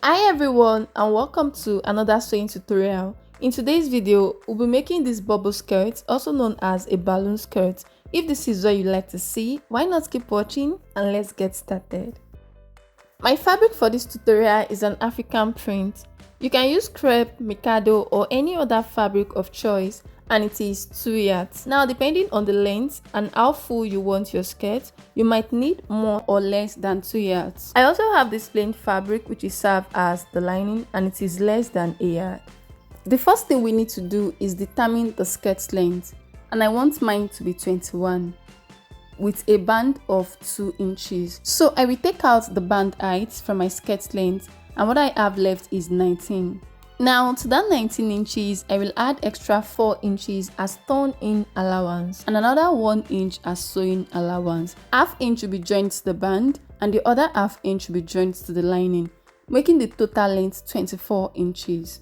Hi everyone and welcome to another sewing tutorial. In today's video, we'll be making this bubble skirt, also known as a balloon skirt. If this is what you like to see, why not keep watching and let's get started. My fabric for this tutorial is an African print. You can use crepe, mikado or any other fabric of choice, and it is 2 yards. Now depending on the length and how full you want your skirt, you might need more or less than 2 yards. I also have this plain fabric which is served as the lining and it is less than a yard. The first thing we need to do is determine the skirt length, and I want mine to be 21 with a band of 2 inches. So I will take out the band height from my skirt length and what I have left is 19. Now to that 19 inches, I will add extra 4 inches as turn-in allowance and another 1 inch as sewing allowance. Half inch will be joined to the band and the other half inch will be joined to the lining, making the total length 24 inches.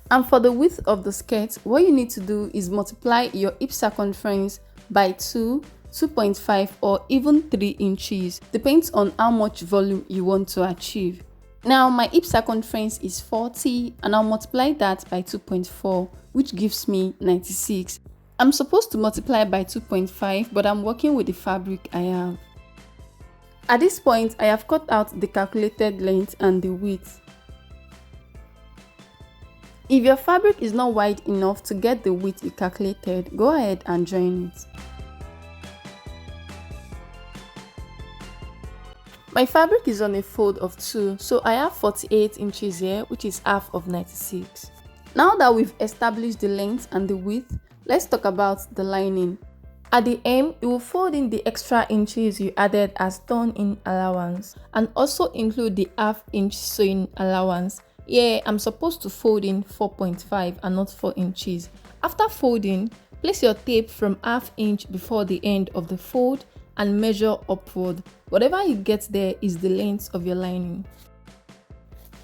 And for the width of the skirt, what you need to do is multiply your hip circumference by 2, 2.5 or even 3 inches, depends on how much volume you want to achieve. Now my hip circumference is 40 and I'll multiply that by 2.4, which gives me 96. I'm supposed to multiply by 2.5, but I'm working with the fabric I have. At this point, I have cut out the calculated length and the width. If your fabric is not wide enough to get the width you calculated, go ahead and join it. My fabric is on a fold of 2, so I have 48 inches here, which is half of 96. Now that we've established the length and the width, let's talk about the lining. At the hem, you will fold in the extra inches you added as turn-in allowance and also include the half inch sewing allowance. Here, I'm supposed to fold in 4.5 and not 4 inches. After folding, place your tape from half inch before the end of the fold and measure upward. Whatever you get there is the length of your lining.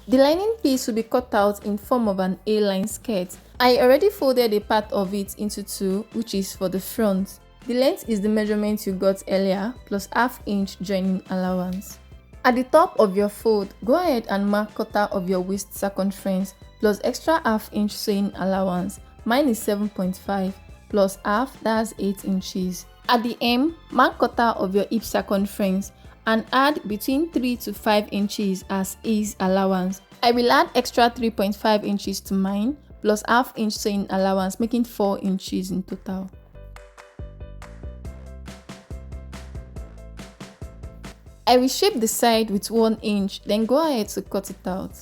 The lining piece will be cut out in form of an A-line skirt. I already folded a part of it into 2, which is for the front. The length is the measurement you got earlier plus half inch joining allowance. At the top of your fold, go ahead and mark quarter of your waist circumference plus extra half inch sewing allowance. Mine is 7.5 plus half, that's 8 inches. At the hem, mark quarter of your hip circumference and add between 3 to 5 inches as ease allowance. I will add extra 3.5 inches to mine plus half inch sewing allowance, making 4 inches in total. I will shape the side with 1 inch, then go ahead to cut it out.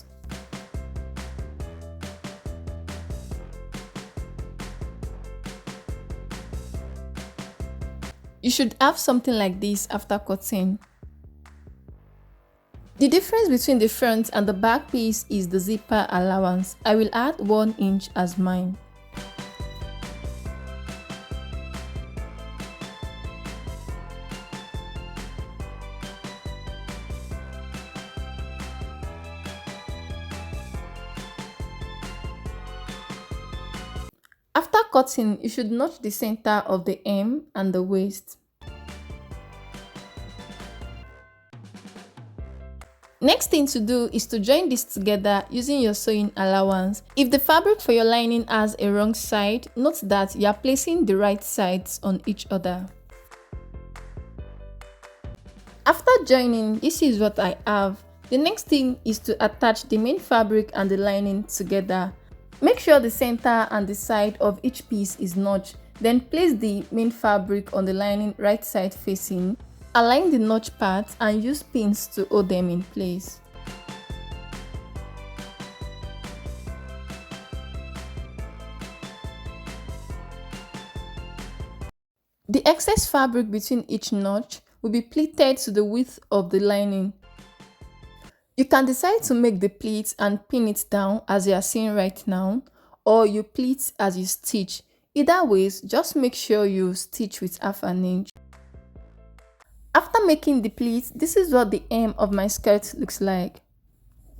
You should have something like this after cutting. The difference between the front and the back piece is the zipper allowance. I will add 1 inch as mine. After cutting, you should notch the center of the hem and the waist. Next thing to do is to join this together using your sewing allowance. If the fabric for your lining has a wrong side, note that you are placing the right sides on each other. After joining, this is what I have. The next thing is to attach the main fabric and the lining together. Make sure the center and the side of each piece is notched. Then place the main fabric on the lining right side facing. Align the notch parts and use pins to hold them in place. The excess fabric between each notch will be pleated to the width of the lining. You can decide to make the pleats and pin it down as you are seeing right now, or you pleat as you stitch. Either ways, just make sure you stitch with half an inch. After making the pleats, this is what the hem of my skirt looks like.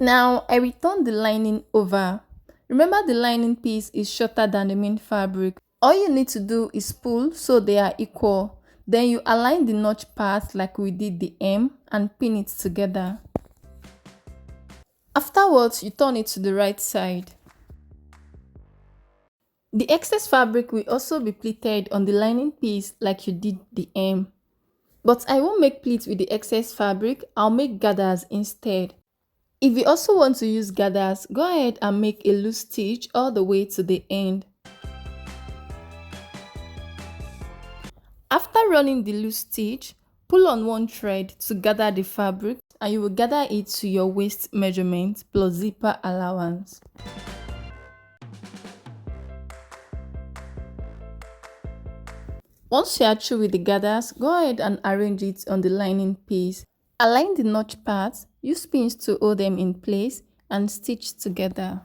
Now I return the lining over. Remember, the lining piece is shorter than the main fabric. All you need to do is pull so they are equal. Then you align the notch part like we did the hem and pin it together. Afterwards, you turn it to the right side. The excess fabric will also be pleated on the lining piece like you did the hem. But I won't make pleats with the excess fabric, I'll make gathers instead. If you also want to use gathers, go ahead and make a loose stitch all the way to the end. After running the loose stitch, pull on one thread to gather the fabric and you will gather it to your waist measurement plus zipper allowance. Once you are through with the gathers, go ahead and arrange it on the lining piece. Align the notch parts, use pins to hold them in place and stitch together.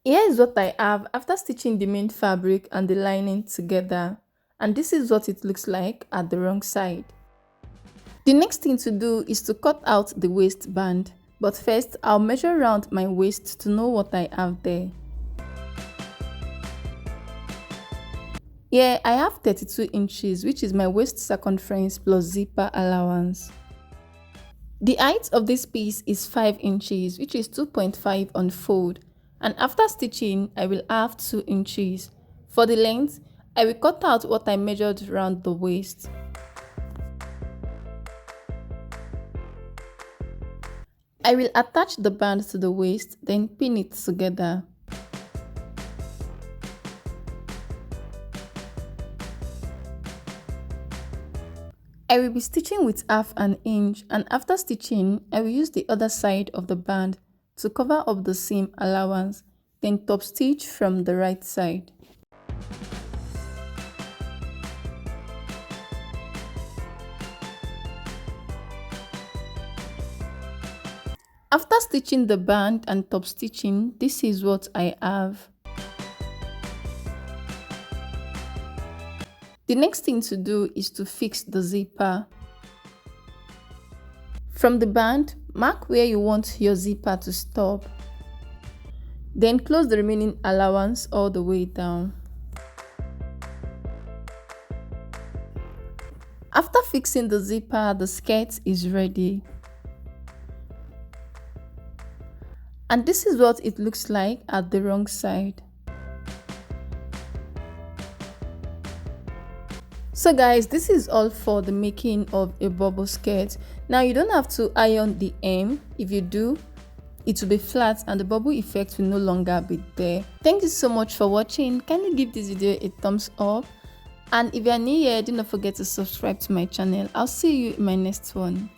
Here is what I have after stitching the main fabric and the lining together, and this is what it looks like at the wrong side. The next thing to do is to cut out the waistband, but first I'll measure around my waist to know what I have there. Here I have 32 inches, which is my waist circumference plus zipper allowance. The height of this piece is 5 inches, which is 2.5 on fold, and after stitching I will have 2 inches. For the length, I will cut out what I measured around the waist. I will attach the band to the waist, then pin it together. I will be stitching with half an inch, and after stitching, I will use the other side of the band to cover up the seam allowance, then top stitch from the right side. After stitching the band and top stitching, this is what I have. The next thing to do is to fix the zipper. From the band, mark where you want your zipper to stop. Then close the remaining allowance all the way down. After fixing the zipper, the skirt is ready. And this is what it looks like at the wrong side. So guys, this is all for the making of a bubble skirt. Now you don't have to iron the hem. If you do, it will be flat and the bubble effect will no longer be there. Thank you so much for watching. Kindly give this video a thumbs up, and if you are new here, do not forget to subscribe to my channel. I'll see you in my next one.